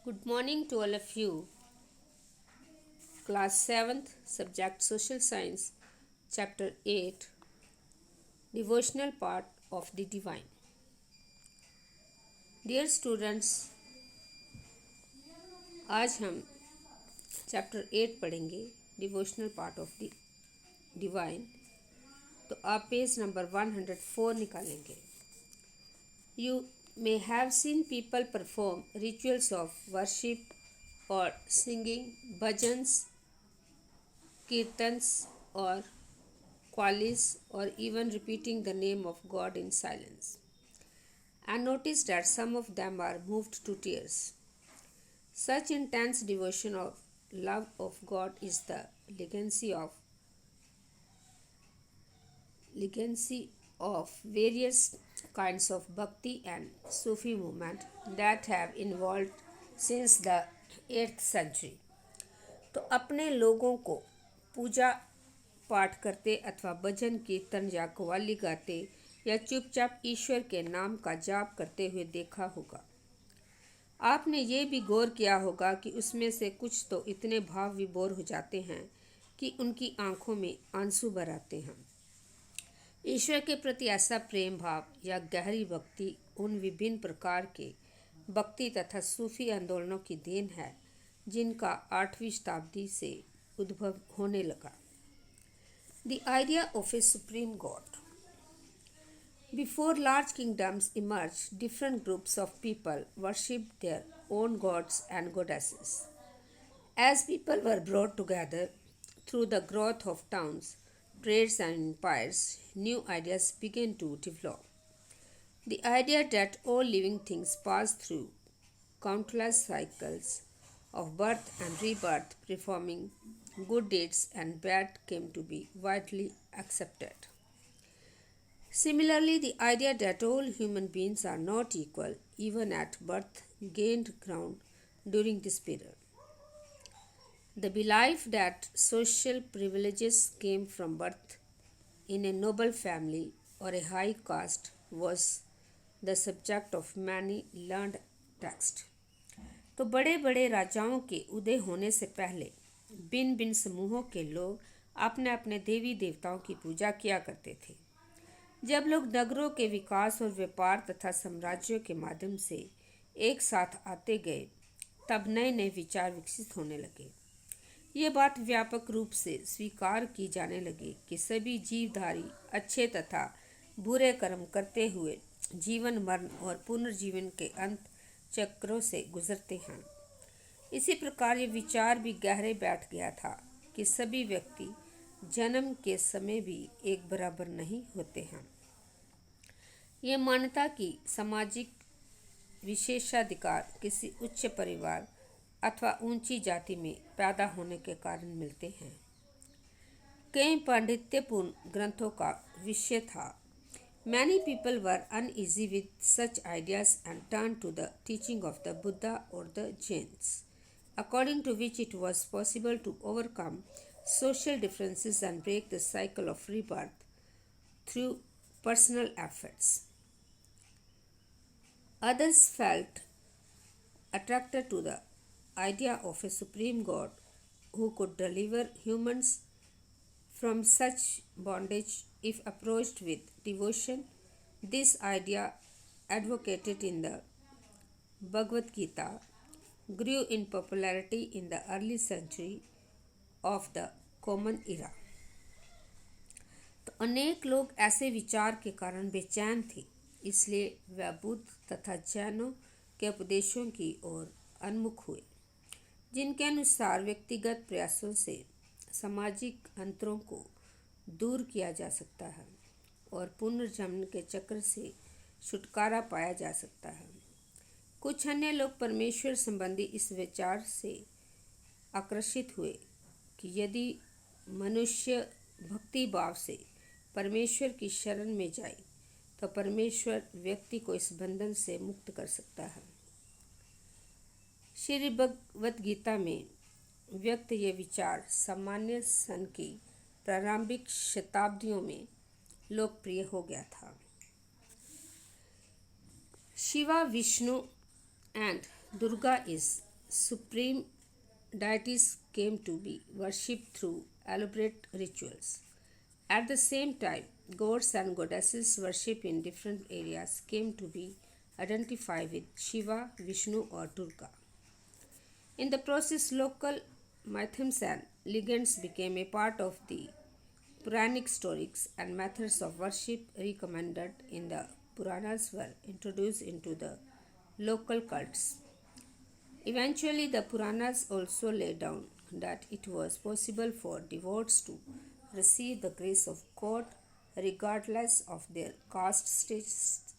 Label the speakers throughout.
Speaker 1: Good morning to all of you. Class 7th, subject Social Science, Chapter 8, Devotional Part of the Divine. Dear students, आज हम chapter 8 पढ़ेंगे devotional part of the divine. तो आप page number 104 निकालेंगे। You may have seen people perform rituals of worship or singing bhajans, kirtans or qualis or even repeating the name of God in silence. And notice that some of them are moved to tears. Such intense devotion of love of God is the legacy of various kinds of bhakti and Sufi movement that have evolved since the 8th century. तो अपने लोगों को पूजा पाठ करते अथवा भजन कीर्तन या कव्वाली गाते या चुपचाप ईश्वर के नाम का जाप करते हुए देखा होगा। आपने ये भी गौर किया होगा कि उसमें से कुछ तो इतने भाव विभोर हो जाते हैं कि उनकी आंखों में आंसू भर आते हैं। ईश्वर के प्रति ऐसा प्रेम भाव या गहरी भक्ति उन विभिन्न प्रकार के भक्ति तथा सूफी आंदोलनों की देन है जिनका 8वीं शताब्दी से उद्भव होने लगा। The idea of a supreme God. Before large kingdoms emerged, different groups of people worshipped their own gods and goddesses. As people were brought together through the growth of towns, trades, and empires, new ideas began to develop. The idea that all living things pass through countless cycles of birth and rebirth, performing good deeds and bad, came to be widely accepted. Similarly, the idea that all human beings are not equal, even at birth, gained ground during this period. The belief that social privileges came from birth in a noble family or a high caste was the subject of many learned texts. तो बड़े बड़े राजाओं के उदय होने से पहले भिन्न भिन्न समूहों के लोग अपने अपने देवी देवताओं की पूजा किया करते थे। जब लोग नगरों के विकास और व्यापार तथा साम्राज्यों के माध्यम से एक साथ आते गए, तब नए नए विचार विकसित होने लगे। ये बात व्यापक रूप से स्वीकार की जाने लगी कि सभी जीवधारी अच्छे तथा बुरे कर्म करते हुए जीवन मरण और पुनर्जीवन के अंत चक्रों से गुजरते हैं। इसी प्रकार ये विचार भी गहरे बैठ गया था कि सभी व्यक्ति जन्म के समय भी एक बराबर नहीं होते हैं। ये मान्यता कि सामाजिक विशेषाधिकार किसी उच्च परिवार अथवा ऊंची जाति में पैदा होने के कारण मिलते हैं, कई पांडित्यपूर्ण ग्रंथों का विषय था। Many people were uneasy with such ideas and turned to the teaching of the Buddha or the Jains, according to which it was possible to overcome social differences and break the cycle of rebirth through personal efforts. Others felt attracted to the idea of a supreme God who could deliver humans from such bondage if approached with devotion. This idea, advocated in the Bhagavad Gita, grew in popularity in the early century of the Common Era. तो अनेक लोग ऐसे विचार के कारण बेचैन थे, इसलिए वह बुद्ध तथा जैनों के उपदेशों की ओर उन्मुख हुए, जिनके अनुसार व्यक्तिगत प्रयासों से सामाजिक अंतरों को दूर किया जा सकता है और पुनर्जन्म के चक्र से छुटकारा पाया जा सकता है। कुछ अन्य लोग परमेश्वर संबंधी इस विचार से आकर्षित हुए कि यदि मनुष्य भक्ति भाव से परमेश्वर की शरण में जाए तो परमेश्वर व्यक्ति को इस बंधन से मुक्त कर सकता है। श्री भगवद गीता में व्यक्त ये विचार सामान्य सन की प्रारंभिक शताब्दियों में लोकप्रिय हो गया था। Shiva, Vishnu and Durga is supreme deities came to be worshipped through elaborate rituals. At the same time, gods and goddesses worshipped in different areas came to be identified with Shiva, Vishnu, or Durga. In the process, local myths and legends became a part of the Puranic stories, and methods of worship recommended in the Puranas were introduced into the local cults. Eventually, the Puranas also laid down that it was possible for devotees to receive the grace of God regardless of their caste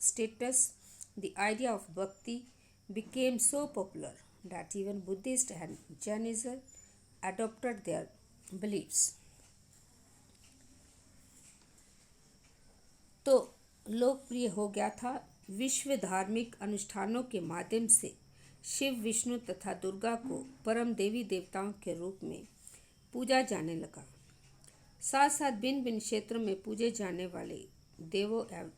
Speaker 1: status. The idea of bhakti became so popular that even Buddhists and Jainism adopted their beliefs. तो लोकप्रिय हो गया था। विश्व धार्मिक अनुष्ठानों के माध्यम से शिव, विष्णु तथा दुर्गा को परम देवी देवताओं के रूप में पूजा जाने लगा। साथ साथ भिन्न भिन्न क्षेत्रों में पूजे जाने वाले देवों एवं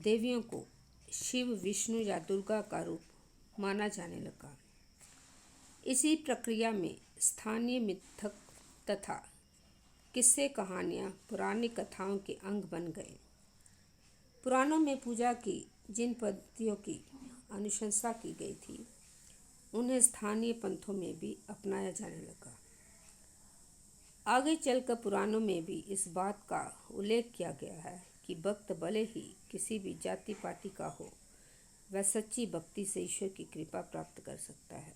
Speaker 1: देवियों को शिव, विष्णु या दुर्गा का रूप माना जाने लगा। इसी प्रक्रिया में स्थानीय मिथक तथा किस्से कहानियाँ पुरानी कथाओं के अंग बन गए। पुराणों में पूजा की जिन पद्धतियों की अनुशंसा की गई थी, उन्हें स्थानीय पंथों में भी अपनाया जाने लगा। आगे चलकर पुराणों में भी इस बात का उल्लेख किया गया है कि भक्त भले ही किसी भी जाति पाति का हो, वह सच्ची भक्ति से ईश्वर की कृपा प्राप्त कर सकता है।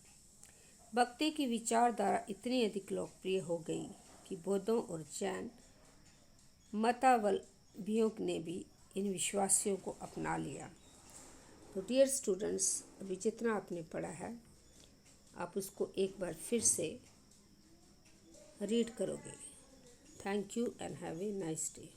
Speaker 1: भक्ति की विचारधारा इतनी अधिक लोकप्रिय हो गई कि बौद्धों और जैन मतावलंबियों ने भी इन विश्वासियों को अपना लिया। तो डियर स्टूडेंट्स, अभी जितना आपने पढ़ा है आप उसको एक बार फिर से रीड करोगे। Thank you and have a nice day.